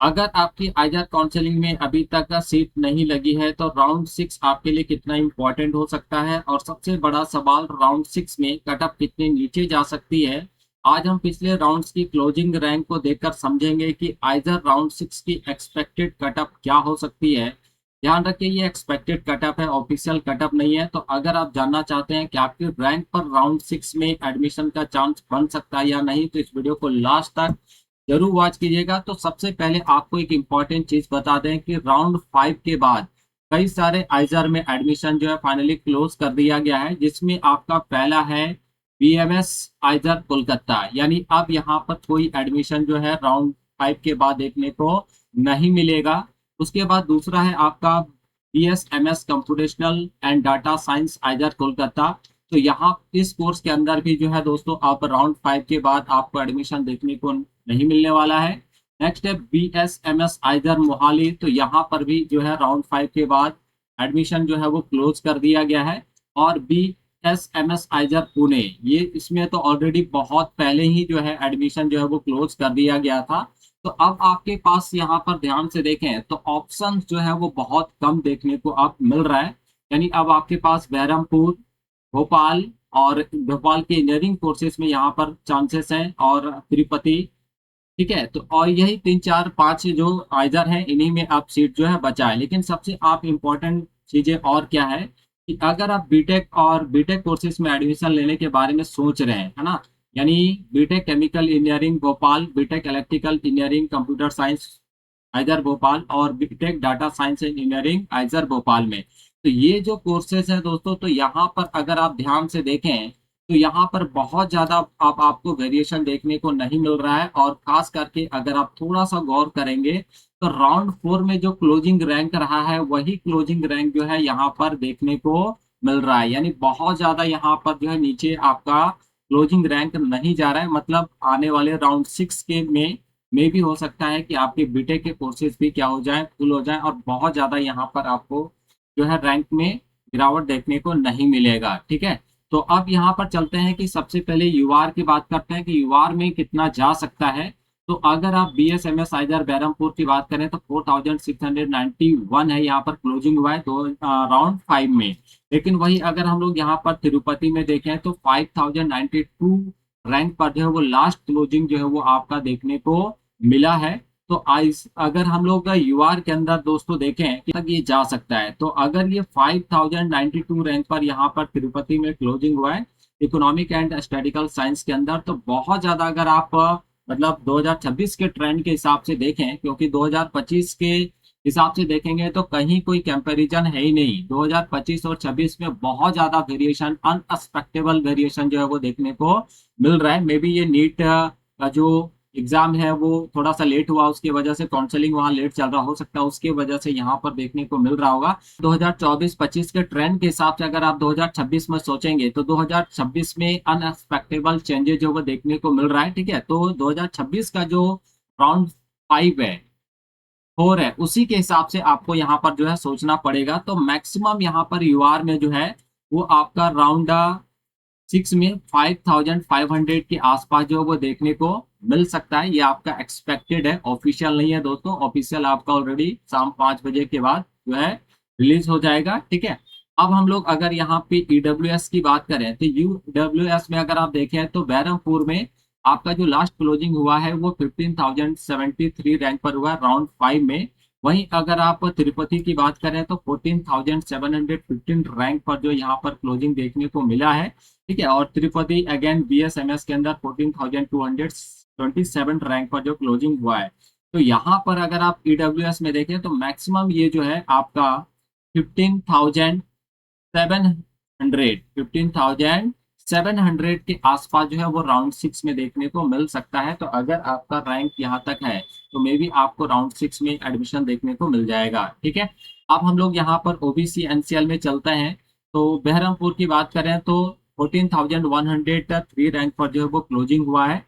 अगर आपकी आइजर काउंसलिंग में अभी तक का सीट नहीं लगी है तो राउंड 6 आपके लिए कितना इंपॉर्टेंट हो सकता है, और सबसे बड़ा सवाल राउंड 6 में कट ऑफ कितने नीचे जा सकती है। आज हम पिछले राउंड्स की क्लोजिंग रैंक को देखकर समझेंगे कि आइजर राउंड 6 की एक्सपेक्टेड कट ऑफ क्या हो सकती है। ध्यान रखिए, ये एक्सपेक्टेड कट ऑफ है, ऑफिशियल कट ऑफ नहीं है। तो अगर आप जानना चाहते हैं कि आपकी रैंक पर राउंड 6 में एडमिशन का चांस बन सकता है या नहीं, तो इस वीडियो को लास्ट तक जरूर वॉच कीजिएगा। तो सबसे पहले आपको एक इम्पॉर्टेंट चीज बता दें कि राउंड 5 के बाद कई सारे आइजर में एडमिशन जो है फाइनली क्लोज कर दिया गया है, जिसमें आपका पहला है बीएमएस आइजर कोलकाता। यानी अब यहाँ पर कोई एडमिशन जो है राउंड 5 के बाद देखने को नहीं मिलेगा। उसके बाद दूसरा है आपका BSMS computational and data science आइजर Kolkata. तो यहाँ इस कोर्स के अंदर भी जो है दोस्तों, आप राउंड 5 के बाद आपको एडमिशन देखने को नहीं मिलने वाला है। नेक्स्ट है बीएसएमएस आइजर मोहाली। तो यहाँ पर भी जो है राउंड 5 के बाद एडमिशन जो है वो क्लोज कर दिया गया है। और बीएसएमएस आइजर पुणे, ये इसमें तो ऑलरेडी बहुत पहले ही जो है एडमिशन जो है वो क्लोज कर दिया गया था। तो अब आपके पास यहाँ पर ध्यान से देखें तो ऑप्शन जो है वो बहुत कम देखने को अब मिल रहा है। यानी अब आपके पास बहरमपुर, भोपाल और भोपाल के इंजीनियरिंग कोर्सेज में यहाँ पर चांसेस हैं, और तिरुपति। ठीक है, तो और यही 3 4 5 जो आइजर हैं, इन्हीं में आप सीट जो है बचाए। लेकिन सबसे आप इम्पोर्टेंट चीजें और क्या है कि अगर आप बीटेक और बीटेक कोर्सेज में एडमिशन लेने के बारे में सोच रहे हैं, है ना, यानी B Tech chemical engineering Bhopal, B Tech electrical engineering computer science आइजर Bhopal, और B Tech data science and engineering IISER Bhopal में, तो ये जो कोर्सेज है दोस्तों, तो यहाँ पर अगर आप ध्यान से देखें तो यहाँ पर बहुत ज्यादा आप आपको वेरिएशन देखने को नहीं मिल रहा है। और खास करके अगर आप थोड़ा सा गौर करेंगे तो राउंड 4 में जो क्लोजिंग रैंक रहा है वही क्लोजिंग रैंक जो है यहाँ पर देखने को मिल रहा है। यानी बहुत ज्यादा यहाँ पर जो है नीचे आपका क्लोजिंग रैंक नहीं जा रहा है। मतलब आने वाले राउंड 6 के में भी हो सकता है कि आपके बीटेक के कोर्सेज भी क्या हो जाए, फुल हो जाए, और बहुत ज्यादा यहाँ पर आपको जो है रैंक में गिरावट देखने को नहीं मिलेगा। ठीक है, तो अब यहाँ पर चलते हैं कि सबसे पहले यूआर की बात करते हैं कि यूआर में कितना जा सकता है। तो अगर आप बीएसएमएस आइजर बहरमपुर की बात करें तो 4691 है, यहाँ पर क्लोजिंग हुआ है दो राउंड 5 में। लेकिन वही अगर हम लोग यहाँ पर तिरुपति में देखें तो 5092 रैंक पर जो है वो लास्ट क्लोजिंग जो है वो आपका देखने को मिला है। तो आइस अगर हम लोग यूआर के अंदर दोस्तों देखें कि तक ये जा सकता है, तो अगर ये 5092 रैंक पर यहाँ पर तिरुपति में क्लोजिंग हुआ है इकोनॉमिक एंड स्टैटिकल साइंस के अंदर, तो बहुत ज्यादा अगर आप मतलब 2026 के ट्रेंड के हिसाब से देखें, क्योंकि 2025 के हिसाब से देखेंगे तो कहीं कोई कंपैरिजन है ही नहीं। 2025 और 26 में बहुत ज्यादा वेरिएशन, अनएक्सपेक्टेबल वेरिएशन जो है वो देखने को मिल रहा है। मे बी ये नीट का जो एग्जाम है वो थोड़ा सा लेट हुआ, उसकी वजह से काउंसलिंग वहां लेट चल रहा हो सकता है, उसकी वजह से यहाँ पर देखने को मिल रहा होगा। 2024-25 के ट्रेंड के हिसाब से अगर आप 2026 में सोचेंगे तो 2026 में अनएक्सपेक्टेबल चेंजेस जो वो देखने को मिल रहा है। ठीक है, तो 2026 का जो राउंड 5 है, 4 है, उसी के हिसाब से आपको यहाँ पर जो है सोचना पड़ेगा। तो मैक्सिमम यहाँ पर यूआर में जो है वो आपका राउंड 6 में 5500 के आसपास जो है वो देखने को मिल सकता है। ये आपका एक्सपेक्टेड है, ऑफिशियल नहीं है दोस्तों। ऑफिशियल आपका ऑलरेडी शाम 5 बजे के बाद जो है रिलीज हो जाएगा। ठीक है, अब हम लोग अगर यहाँ पे ईडब्ल्यूएस की बात करें तो ईडब्ल्यूएस में अगर आप देखें तो बहरमपुर में आपका जो लास्ट क्लोजिंग हुआ है वो 15073 रैंक पर हुआ है राउंड 5 में। वहीं अगर आप तिरुपति की बात करें तो 14715 रैंक पर जो यहाँ पर क्लोजिंग देखने को मिला है। ठीक है, और तिरुपति अगेन बीएसएमएस के अंदर 14227 रैंक पर जो क्लोजिंग हुआ है। तो यहाँ पर अगर आप ईडब्ल्यूएस में देखें तो मैक्सिमम ये जो है आपका 15700 के आसपास जो है वो राउंड 6 में देखने को मिल सकता है। तो अगर आपका रैंक यहाँ तक है तो मे बी आपको राउंड 6 में एडमिशन देखने को मिल जाएगा। ठीक है, अब हम लोग यहाँ पर ओबीसी एनसीएल में चलते हैं। तो बहरमपुर की बात करें तो 14103 रैंक पर जो है वो क्लोजिंग हुआ है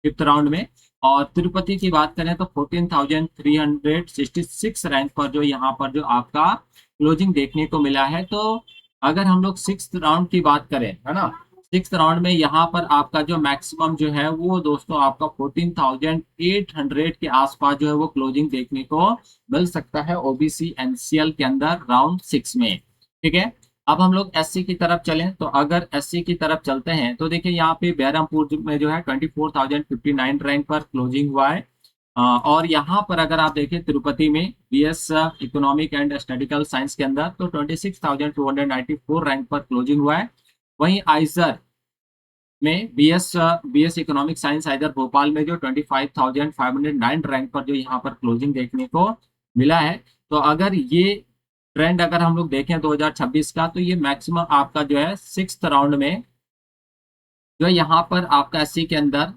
5th राउंड में। और तिरुपति की बात करें तो 14366 रैंक पर जो यहाँ पर जो आपका क्लोजिंग देखने को मिला है। तो अगर हम लोग 6th राउंड की बात करें, है ना, सिक्स राउंड में यहाँ पर आपका जो मैक्सिमम जो है वो दोस्तों आपका 14,800 के आसपास जो है वो क्लोजिंग देखने को मिल सकता है ओबीसी एनसीएल के अंदर राउंड सिक्स में। ठीक है, अब हम लोग एससी की तरफ चलें तो अगर एससी की तरफ चलते हैं तो देखिए यहाँ पे बहरमपुर में जो है 24,059 रैंक पर क्लोजिंग हुआ है। और यहाँ पर अगर आप देखें तिरुपति में BS economic and statistical science के अंदर तो 26,294 रैंक पर क्लोजिंग हुआ है। वहीं आइजर में बीएस इकोनॉमिक साइंस आइजर भोपाल में जो 25,509 रैंक पर जो यहाँ पर क्लोजिंग देखने को मिला है। तो अगर ये ट्रेंड अगर हम लोग देखें 2026 का तो ये मैक्सिमम आपका जो है सिक्स्थ राउंड में जो यहाँ पर आपका एससी के अंदर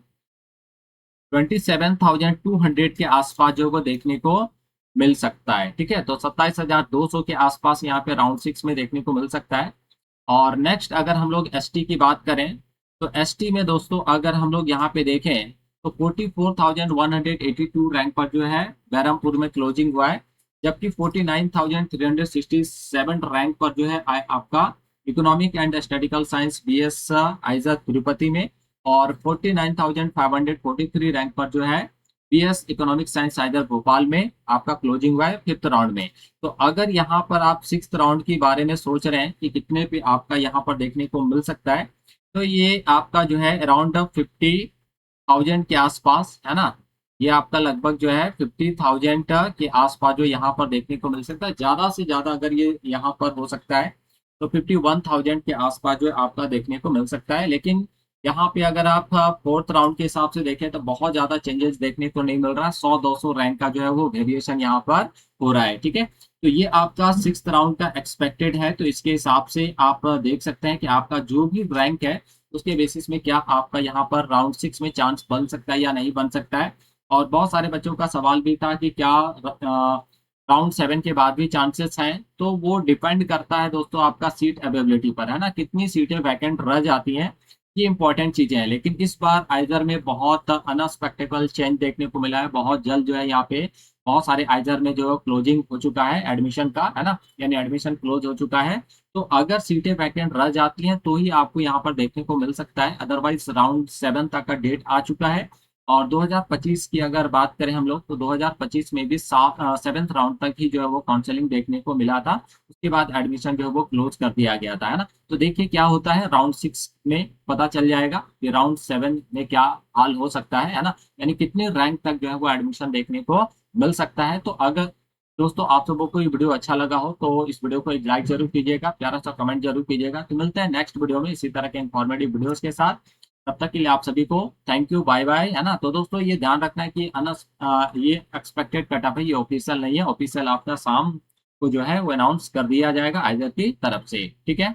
27,200 के आसपास जो वो देखने को मिल सकता है। ठीक है, तो 27,200 के आसपास यहाँ पे राउंड सिक्स में देखने को मिल सकता है। और नेक्स्ट अगर हम लोग एसटी की बात करें तो एसटी में दोस्तों अगर हम लोग यहाँ पे देखें तो 44,182 रैंक पर जो है बहरमपुर में क्लोजिंग हुआ है, जबकि 49,367 रैंक पर जो है आपका economic and statistical science BS IISER Tirupati में, और 49,543 रैंक पर जो है बीएस इकोनॉमिक साइंस आइजर भोपाल में आपका क्लोजिंग हुआ है फिफ्थ राउंड में। तो अगर यहाँ पर आप सिक्स्थ राउंड के बारे में सोच रहे हैं कि कितने पे आपका यहाँ पर देखने को मिल सकता है, तो ये आपका जो है अराउंड 50,000 के आसपास है ना, ये आपका लगभग जो है 50,000 के आसपास जो यहाँ पर देखने को मिल सकता है। ज्यादा से ज्यादा अगर ये यहाँ पर हो सकता है तो 51,000 के आसपास जो है आपका देखने को मिल सकता है। लेकिन यहाँ पे अगर आप फोर्थ राउंड के हिसाब से देखें तो बहुत ज्यादा चेंजेस देखने को नहीं मिल रहा है, 100-200 रैंक का जो है वो वेरिएशन यहाँ पर हो रहा है। ठीक है, तो ये आपका सिक्स्थ राउंड का एक्सपेक्टेड है, तो इसके हिसाब से आप देख सकते हैं कि आपका जो भी रैंक है उसके बेसिस में क्या आपका यहाँ पर राउंड सिक्स में चांस बन सकता है या नहीं बन सकता है। और बहुत सारे बच्चों का सवाल भी था कि क्या राउंड सेवन के बाद भी चांसेस हैं, तो वो डिपेंड करता है दोस्तों आपका सीट अवेलेबिलिटी पर, है ना, कितनी सीटें वैकेंट रह जाती हैं, ये इंपॉर्टेंट चीजें हैं। लेकिन इस बार आइजर में बहुत अनएक्सपेक्टेबल चेंज देखने को मिला है, बहुत जल्द जो है यहाँ पे बहुत सारे आइजर में जो क्लोजिंग हो चुका है एडमिशन का, है ना, यानी एडमिशन क्लोज हो चुका है। तो अगर सीटें वैकेंट रह जाती हैं तो ही आपको यहाँ पर देखने को मिल सकता है, अदरवाइज राउंड सेवन तक का डेट आ चुका है। और 2025 की अगर बात करें हम लोग तो 2025 में भी सेवेंथ राउंड तक ही जो है वो काउंसलिंग देखने को मिला था, उसके बाद एडमिशन जो है वो क्लोज कर दिया गया था, है ना। तो देखिए क्या होता है, राउंड सिक्स में पता चल जाएगा कि राउंड सेवन में क्या हाल हो सकता है ना, यानी कितने रैंक तक जो है वो एडमिशन देखने को मिल सकता है। तो अगर दोस्तों आप सबको कोई वीडियो अच्छा लगा हो तो इस वीडियो को एक लाइक जरूर कीजिएगा, प्यारा सा कमेंट जरूर कीजिएगा। तो मिलते हैं नेक्स्ट वीडियो में इसी तरह के इंफॉर्मेटिव वीडियोस के साथ, तब तक के लिए आप सभी को थैंक यू, बाय बाय, है ना। तो दोस्तों ये ध्यान रखना है कि ये एक्सपेक्टेड कटअप है, ये ऑफिशियल नहीं है, ऑफिशियल आपका शाम को जो है वो अनाउंस कर दिया जाएगा आइजर की तरफ से। ठीक है।